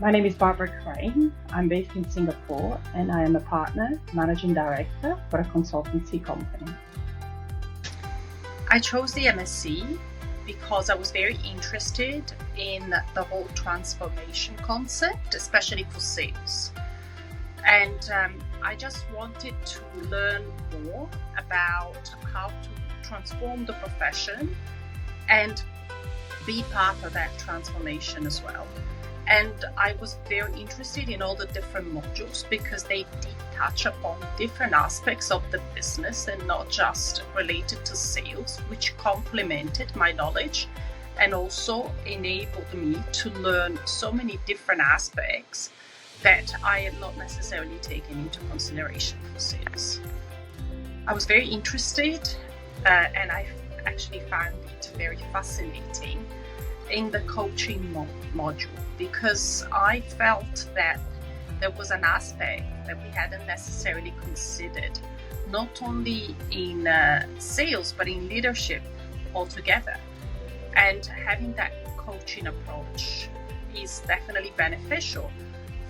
My name is Barbara Crane. I'm based in Singapore and I am a partner, managing director for a consultancy company. I chose the MSc because I was very interested in the whole transformation concept, especially for sales. And I just wanted to learn more about how to transform the profession and be part of that transformation as well. And I was very interested in all the different modules because they did touch upon different aspects of the business and not just related to sales, which complemented my knowledge and also enabled me to learn so many different aspects that I had not necessarily taken into consideration for sales. I was very interested and I actually found it very fascinating in the coaching module because I felt that there was an aspect that we hadn't necessarily considered, not only in sales but in leadership altogether. And having that coaching approach is definitely beneficial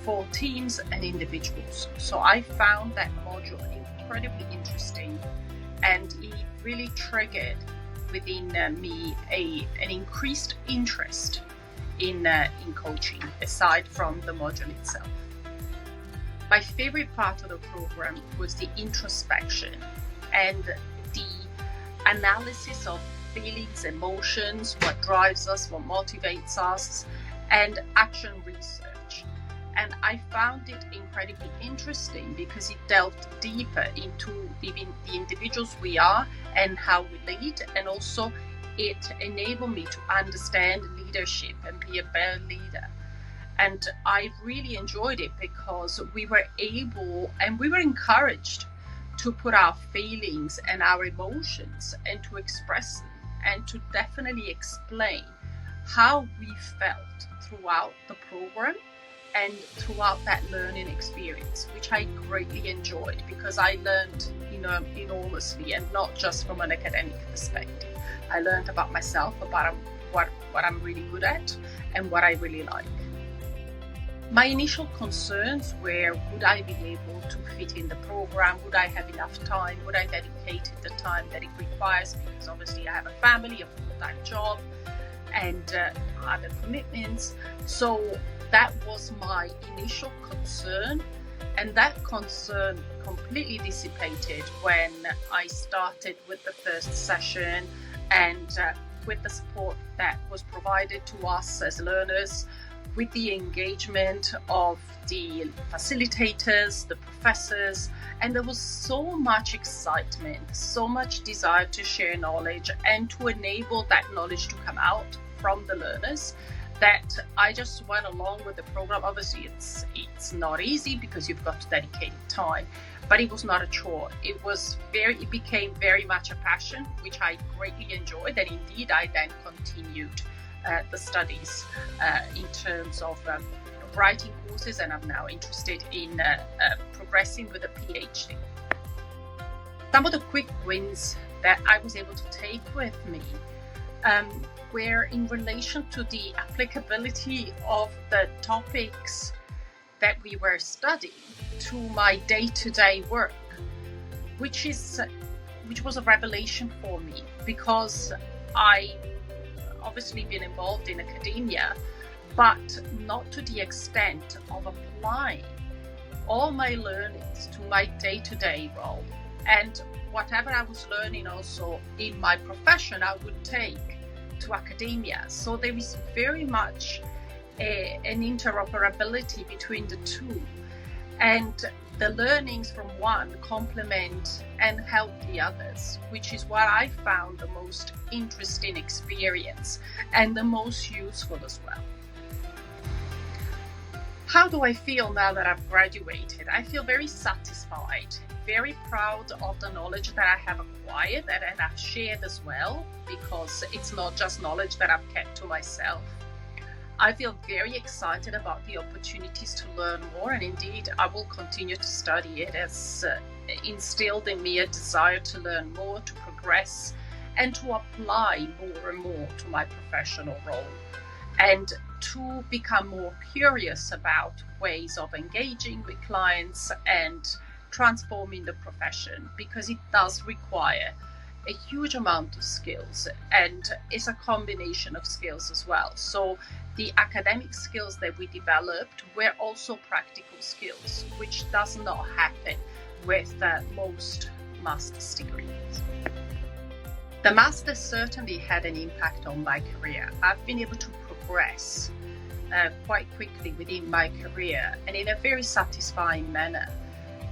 for teams and individuals. So I found that module incredibly interesting, and it really triggered within me an increased interest in coaching, aside from the module itself. My favorite part of the program was the introspection and the analysis of feelings, emotions, what drives us, what motivates us, and action research. And I found it incredibly interesting because it delved deeper into even the individuals we are and how we lead, and also it enabled me to understand leadership and be a better leader. And I really enjoyed it because we were able and we were encouraged to put our feelings and our emotions and to express them and to definitely explain how we felt throughout the program and throughout that learning experience, which I greatly enjoyed because I learned enormously, and not just from an academic perspective. I learned about myself, about what I'm really good at and what I really like. My initial concerns were, would I be able to fit in the program? Would I have enough time? Would I dedicate the time that it requires? Because obviously I have a family, a full-time job, and other commitments. So that was my initial concern, and that concern completely dissipated when I started with the first session and with the support that was provided to us as learners, with the engagement of the facilitators, the professors, and there was so much excitement, so much desire to share knowledge and to enable that knowledge to come out from the learners, that I just went along with the program. Obviously, it's not easy because you've got to dedicate time, but it was not a chore. It became very much a passion, which I greatly enjoyed, and indeed I then continued the studies in terms of writing courses, and I'm now interested in progressing with a PhD. Some of the quick wins that I was able to take with me were in relation to the applicability of the topics that we were studying to my day-to-day work, which was a revelation for me because I obviously been involved in academia, but not to the extent of applying all my learnings to my day-to-day role. And whatever I was learning also in my profession, I would take to academia. So there is very much an interoperability between the two. And the learnings from one complement and help the others, which is what I found the most interesting experience and the most useful as well. How do I feel now that I've graduated? I feel very satisfied, very proud of the knowledge that I have acquired and I've shared as well, because it's not just knowledge that I've kept to myself. I feel very excited about the opportunities to learn more, and indeed I will continue to study. It has instilled in me a desire to learn more, to progress, and to apply more and more to my professional role. and to become more curious about ways of engaging with clients and transforming the profession, because it does require a huge amount of skills, and it's a combination of skills as well. So the academic skills that we developed were also practical skills, which does not happen with most master's degrees. The master's certainly had an impact on my career. I've been able to progress quite quickly within my career, and in a very satisfying manner,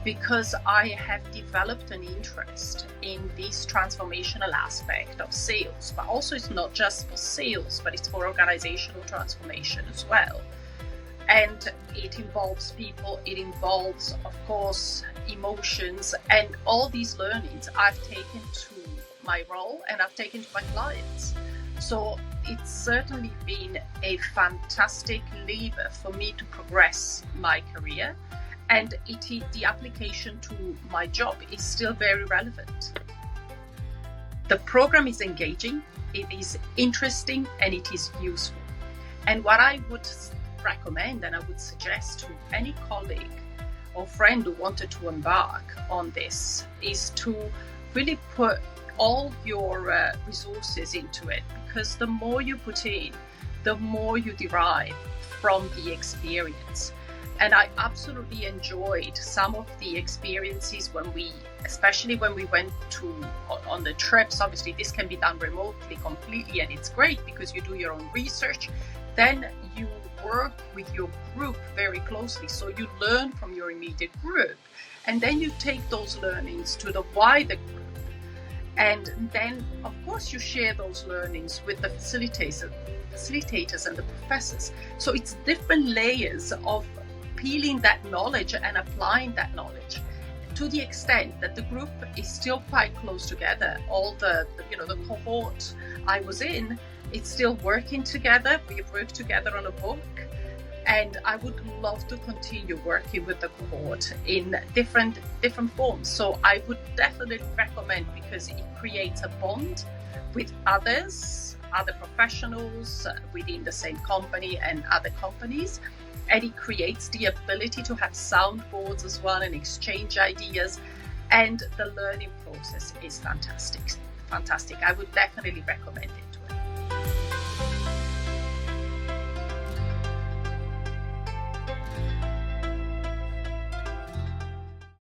because I have developed an interest in this transformational aspect of sales. But also, it's not just for sales, but it's for organizational transformation as well. And it involves people, it involves, of course, emotions, and all these learnings I've taken to my role and I've taken to my clients. So it's certainly been a fantastic lever for me to progress my career, and the application to my job is still very relevant. The program is engaging, it is interesting, and it is useful. And what I would recommend and I would suggest to any colleague or friend who wanted to embark on this is to really put all your resources into it, because the more you put in, the more you derive from the experience. And I absolutely enjoyed some of the experiences especially when we went on the trips. Obviously, this can be done remotely completely, and it's great because you do your own research. Then you work with your group very closely, so you learn from your immediate group, and then you take those learnings to the wider group. And then, of course, you share those learnings with the facilitators and the professors. So it's different layers of peeling that knowledge and applying that knowledge, to the extent that the group is still quite close together. All the cohort I was in, it's still working together. We've worked together on a book, and I would love to continue working with the cohort in different forms. So I would definitely recommend, because it creates a bond with other professionals within the same company and other companies. And it creates the ability to have soundboards as well and exchange ideas. And the learning process is fantastic. I would definitely recommend it.